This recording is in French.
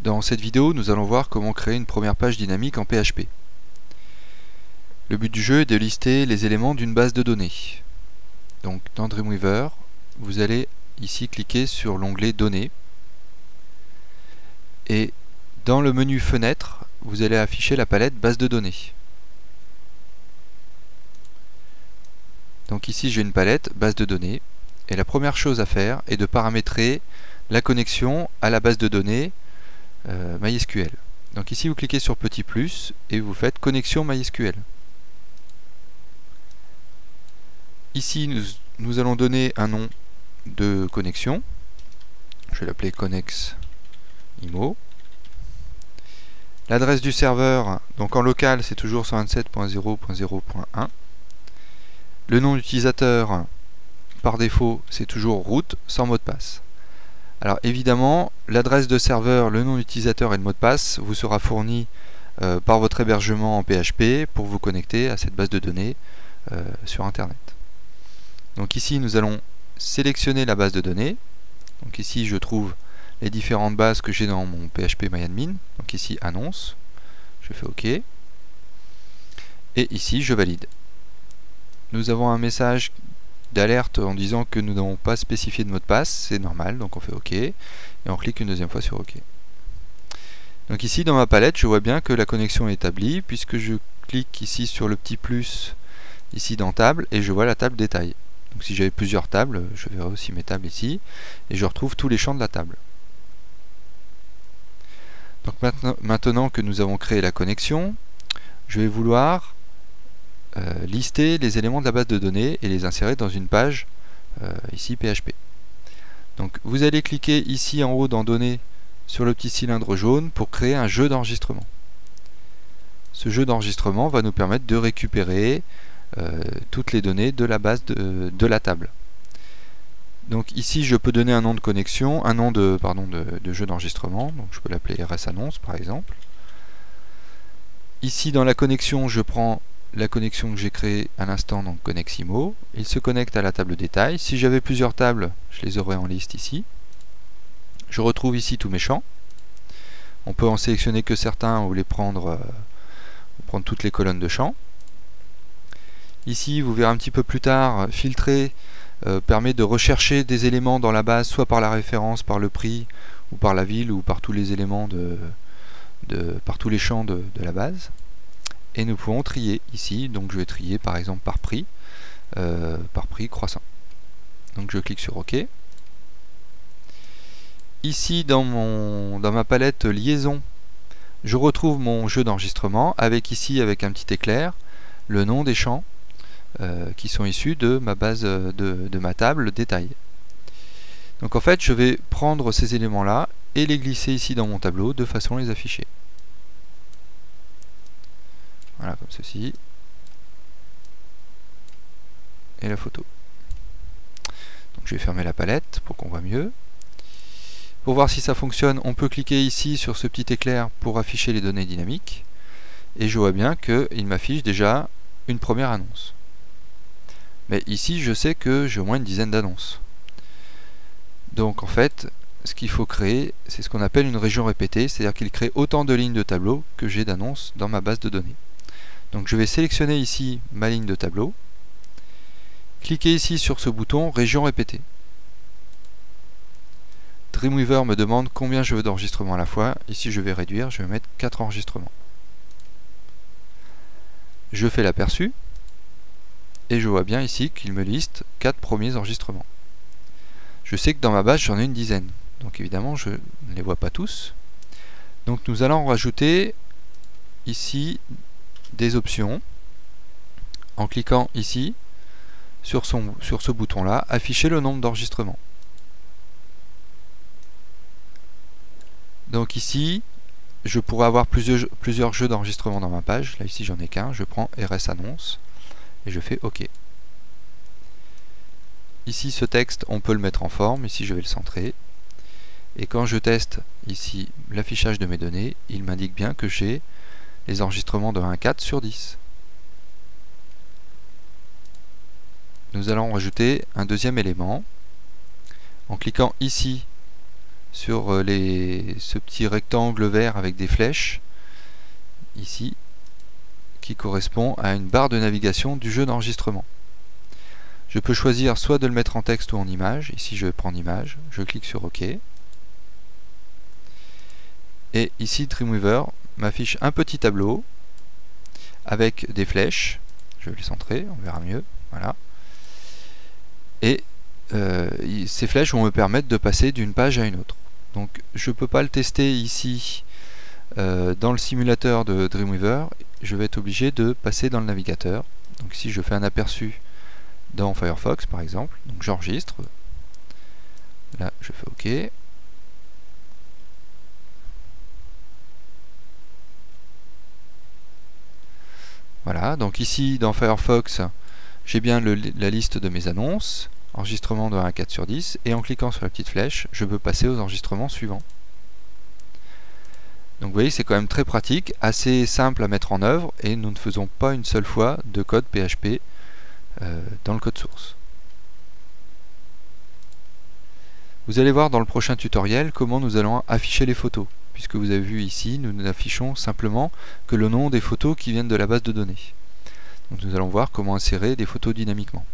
Dans cette vidéo, nous allons voir comment créer une première page dynamique en PHP. Le but du jeu est de lister les éléments d'une base de données. Donc dans Dreamweaver, vous allez ici cliquer sur l'onglet Données et dans le menu Fenêtre, vous allez afficher la palette Base de données. Donc ici j'ai une palette Base de données et la première chose à faire est de paramétrer la connexion à la base de données MySQL. Donc ici vous cliquez sur petit plus et vous faites connexion MySQL. Ici nous allons donner un nom de connexion. Je vais l'appeler ConnexImo. L'adresse du serveur, donc en local c'est toujours 127.0.0.1. Le nom d'utilisateur, par défaut c'est toujours root sans mot de passe. Alors évidemment, l'adresse de serveur, le nom d'utilisateur et le mot de passe vous sera fourni par votre hébergement en PHP pour vous connecter à cette base de données sur Internet. Donc ici nous allons sélectionner la base de données. Donc ici je trouve les différentes bases que j'ai dans mon PHP-MyAdmin. Donc ici annonce, je fais OK. Et ici je valide. Nous avons un message d'alerte en disant que nous n'avons pas spécifié de mot de passe, c'est normal, donc on fait OK, et on clique une deuxième fois sur OK. Donc ici dans ma palette, je vois bien que la connexion est établie, puisque je clique ici sur le petit plus, ici dans table, et je vois la table détail. Donc si j'avais plusieurs tables, je verrai aussi mes tables ici, et je retrouve tous les champs de la table. Donc maintenant que nous avons créé la connexion, je vais vouloir lister les éléments de la base de données et les insérer dans une page ici PHP. Donc vous allez cliquer ici en haut dans données sur le petit cylindre jaune pour créer un jeu d'enregistrement. Ce jeu d'enregistrement va nous permettre de récupérer toutes les données de la base de la table. Donc ici je peux donner un nom de connexion, un nom de jeu d'enregistrement, donc je peux l'appeler RSAnnonce par exemple. Ici dans la connexion je prends la connexion que j'ai créée à l'instant, donc ConnexImo. Il se connecte à la table détail. Si j'avais plusieurs tables, je les aurais en liste ici. Je retrouve ici tous mes champs. On peut en sélectionner que certains ou les prendre toutes les colonnes de champs. Ici, vous verrez un petit peu plus tard, filtrer permet de rechercher des éléments dans la base, soit par la référence, par le prix, ou par la ville, ou par tous les éléments par tous les champs de la base. Et nous pouvons trier ici, donc je vais trier par exemple par prix croissant. Donc je clique sur OK. Ici dans ma palette liaison, je retrouve mon jeu d'enregistrement avec ici, avec un petit éclair, le nom des champs qui sont issus de ma base de ma table détail. Donc en fait je vais prendre ces éléments là et les glisser ici dans mon tableau de façon à les afficher. Voilà, comme ceci. Et la photo. Donc je vais fermer la palette pour qu'on voit mieux. Pour voir si ça fonctionne, on peut cliquer ici sur ce petit éclair pour afficher les données dynamiques. Et je vois bien qu'il m'affiche déjà une première annonce. Mais ici, je sais que j'ai au moins une dizaine d'annonces. Donc en fait, ce qu'il faut créer, c'est ce qu'on appelle une région répétée, c'est-à-dire qu'il crée autant de lignes de tableau que j'ai d'annonces dans ma base de données. Donc je vais sélectionner ici ma ligne de tableau, cliquer ici sur ce bouton Région répétée. Dreamweaver me demande combien je veux d'enregistrements à la fois. Ici je vais réduire, je vais mettre 4 enregistrements. Je fais l'aperçu et je vois bien ici qu'il me liste 4 premiers enregistrements. Je sais que dans ma base j'en ai une dizaine, donc évidemment je ne les vois pas tous. Donc nous allons rajouter ici des options en cliquant ici sur ce bouton là, afficher le nombre d'enregistrements. Donc ici je pourrais avoir plusieurs jeux d'enregistrement dans ma page. Là ici j'en ai qu'un, je prends RSAnnonce et je fais OK. Ici ce texte on peut le mettre en forme, ici je vais le centrer et quand je teste ici l'affichage de mes données, il m'indique bien que j'ai les enregistrements de 1 à 4 sur 10. Nous allons rajouter un deuxième élément en cliquant ici sur ce petit rectangle vert avec des flèches ici qui correspond à une barre de navigation du jeu d'enregistrement. Je peux choisir soit de le mettre en texte ou en image. Ici je vais prendre image, je clique sur OK. Et ici Dreamweaver m'affiche un petit tableau avec des flèches. Je vais le centrer, on verra mieux. Voilà. Et ces flèches vont me permettre de passer d'une page à une autre. Donc je ne peux pas le tester ici dans le simulateur de Dreamweaver. Je vais être obligé de passer dans le navigateur. Donc ici je fais un aperçu dans Firefox par exemple. Donc j'enregistre. Là je fais OK. Voilà, donc ici dans Firefox, j'ai bien la liste de mes annonces, enregistrement de 1 à 4 sur 10, et en cliquant sur la petite flèche, je peux passer aux enregistrements suivants. Donc vous voyez, c'est quand même très pratique, assez simple à mettre en œuvre, et nous ne faisons pas une seule fois de code PHP dans le code source. Vous allez voir dans le prochain tutoriel comment nous allons afficher les photos, puisque vous avez vu ici, nous n'affichons simplement que le nom des photos qui viennent de la base de données. Donc nous allons voir comment insérer des photos dynamiquement.